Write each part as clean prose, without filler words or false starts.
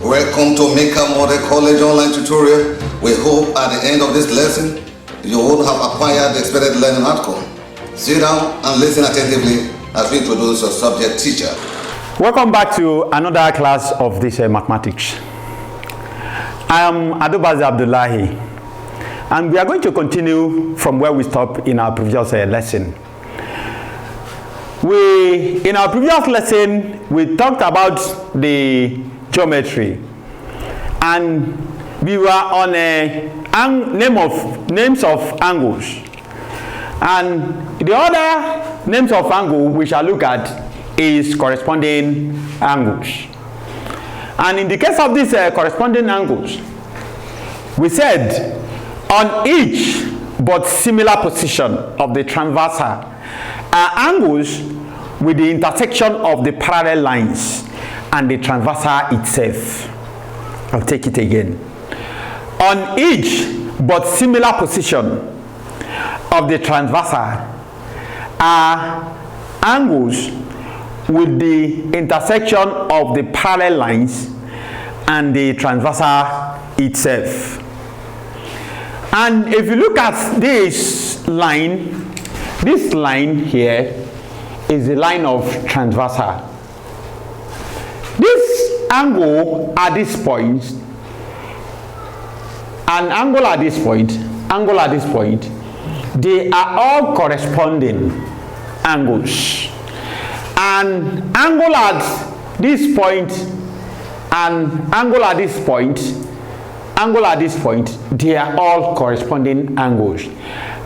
Welcome to Mikab Model College online tutorial. We hope at the end of this lesson, you will have acquired the expected learning outcome. Sit down and listen attentively as we introduce your subject teacher. Welcome back to another class of this mathematics. I am Adubazi Abdullahi, and we are going to continue from where we stopped in our previous lesson. In our previous lesson, we talked about the geometry, and we were on names of angles, and the other names of angle we shall look at is corresponding angles. And in the case of these corresponding angles, we said on each but similar position of the transversal are angles with the intersection of the parallel lines and the transversal itself. I'll take it again. On each but similar position of the transversal are angles with the intersection of the parallel lines and the transversal itself. And if you look at this line here is the line of transversal. This angle at this point, and angle at this point, they are all corresponding angles. And angle at this point and angle at this point, they are all corresponding angles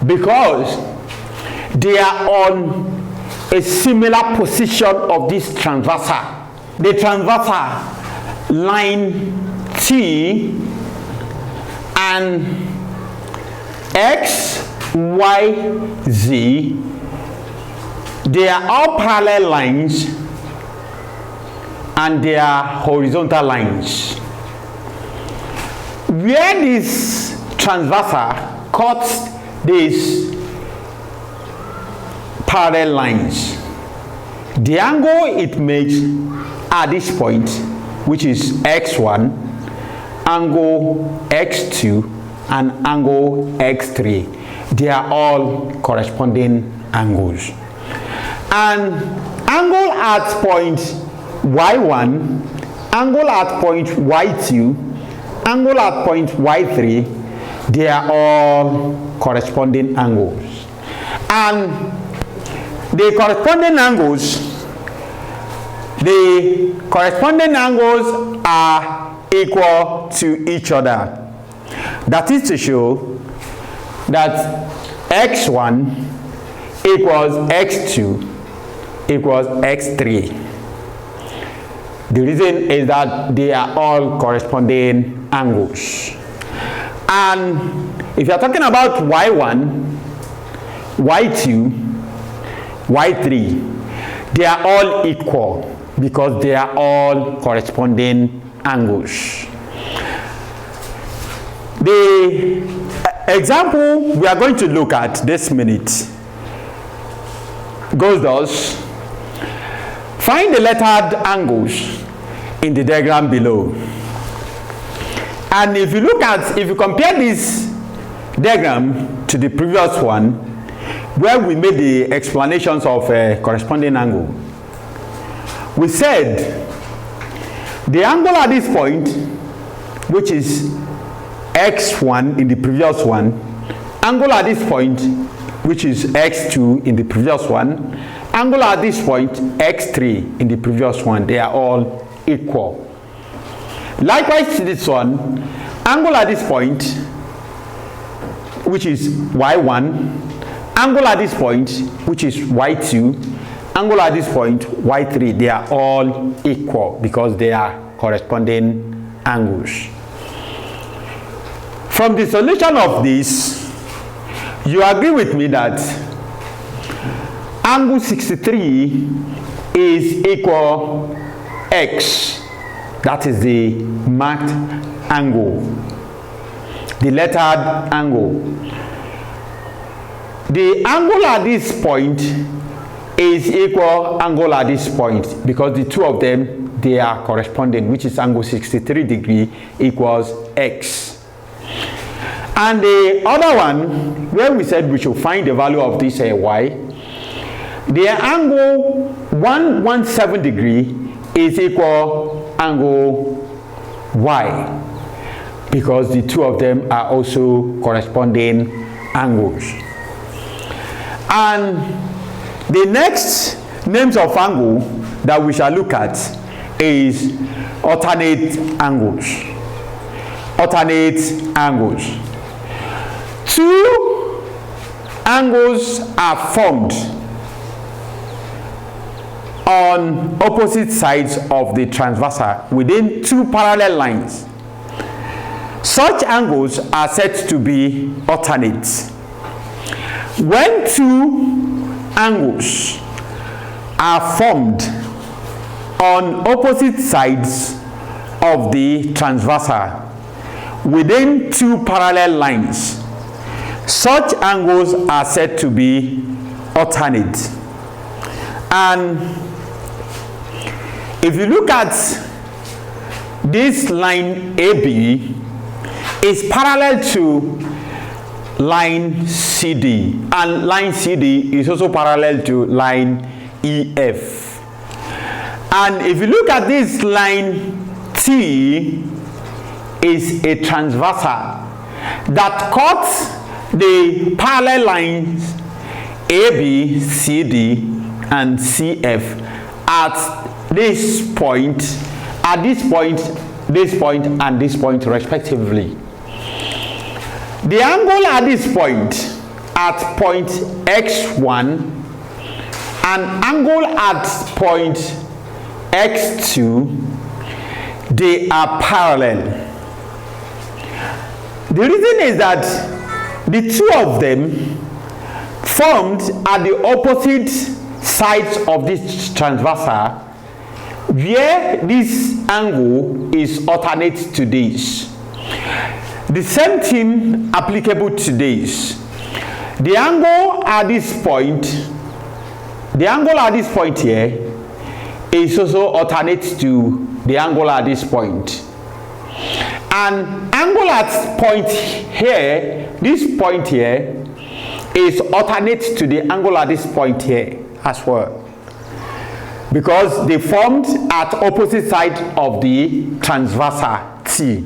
because they are on a similar position of this transversal. The transversal line T and X, Y, Z, they are all parallel lines and they are horizontal lines. Where this transversal cuts these parallel lines, the angle it makes at this point, which is x1, angle x2, and angle x3, they are all corresponding angles. And angle at point y1, angle at point y2, angle at point y3, they are all corresponding angles. And the corresponding angles are equal to each other. That is to show that x1 equals x2 equals x3. The reason is that they are all corresponding angles. And if you are talking about y1, y2, y3, they are all equal because they are all corresponding angles. The example we are going to look at this minute goes thus: find the lettered angles in the diagram below. And if you compare this diagram to the previous one, where we made the explanations of a corresponding angle, we said the angle at this point, which is x1 in the previous one, angle at this point, which is x2 in the previous one, angle at this point, x3 in the previous one, they are all equal. Likewise to this one, angle at this point, which is y1, angle at this point, which is y2, angle at this point, y3, they are all equal because they are corresponding angles. From the solution of this, you agree with me that angle 63 is equal x. That is the marked angle, the lettered angle. The angle at this point is equal angle at this point because the two of them they are corresponding, which is angle 63 degree equals x. And the other one, where we said we should find the value of this y, the angle 117 degree is equal angle y, because the two of them are also corresponding angles. And the next names of angle that we shall look at is alternate angles. Alternate angles. Two angles are formed on opposite sides of the transversal within two parallel lines. Such angles are said to be alternate. When two angles are formed on opposite sides of the transversal within two parallel lines, such angles are said to be alternate. And if you look at this line AB, is parallel to line CD, and line CD is also parallel to line EF. And if you look at this line T, is a transversal that cuts the parallel lines AB, CD, and CF at this point, this point, and this point respectively. The angle at this point, at point x1, and angle at point x2, they are parallel. The reason is that the two of them formed at the opposite sides of this transversal, where this angle is alternate to this. The same thing applicable to this. The angle at this point, here is also alternate to the angle at this point. And angle at point here, this point here, is alternate to the angle at this point here as well, because they formed at opposite sides of the transversal T.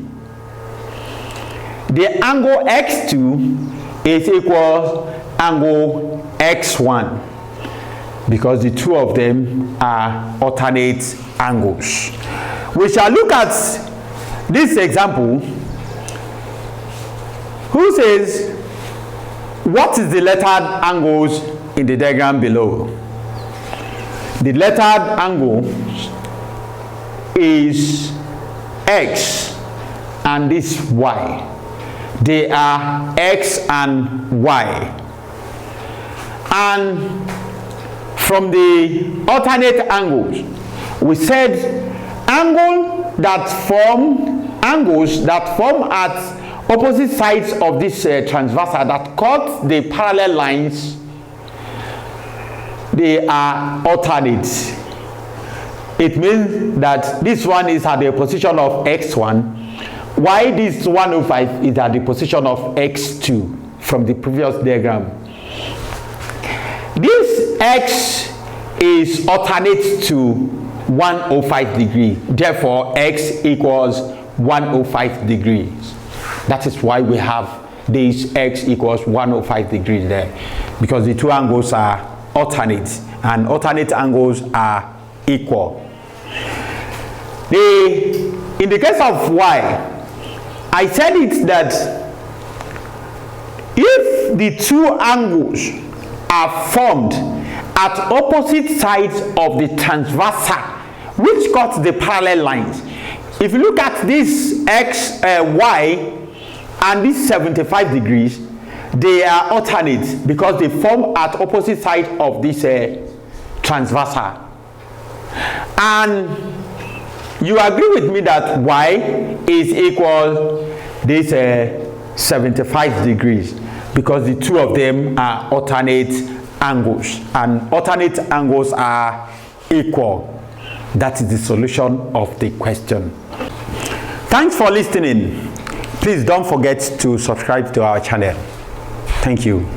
The angle x2 is equal angle x1, because the two of them are alternate angles. We shall look at this example, who says, what is the lettered angles in the diagram below? The lettered angle is x and this y. They are x and y. And from the alternate angles, we said angles that form at opposite sides of this transversal that cut the parallel lines, they are alternate. It means that this one is at the position of x1, while this 105 is at the position of x2 from the previous diagram. This x is alternate to 105 degrees. Therefore, x equals 105 degrees. That is why we have this x equals 105 degrees there, because the two angles are alternate, and alternate angles are equal. In the case of y, I said it that if the two angles are formed at opposite sides of the transversal which cuts the parallel lines, if you look at this y and this 75 degrees, they are alternate because they form at opposite sides of this transversal. And you agree with me that y is equal this 75 degrees, because the two of them are alternate angles, and alternate angles are equal. That is the solution of the question. Thanks for listening. Please don't forget to subscribe to our channel. Thank you.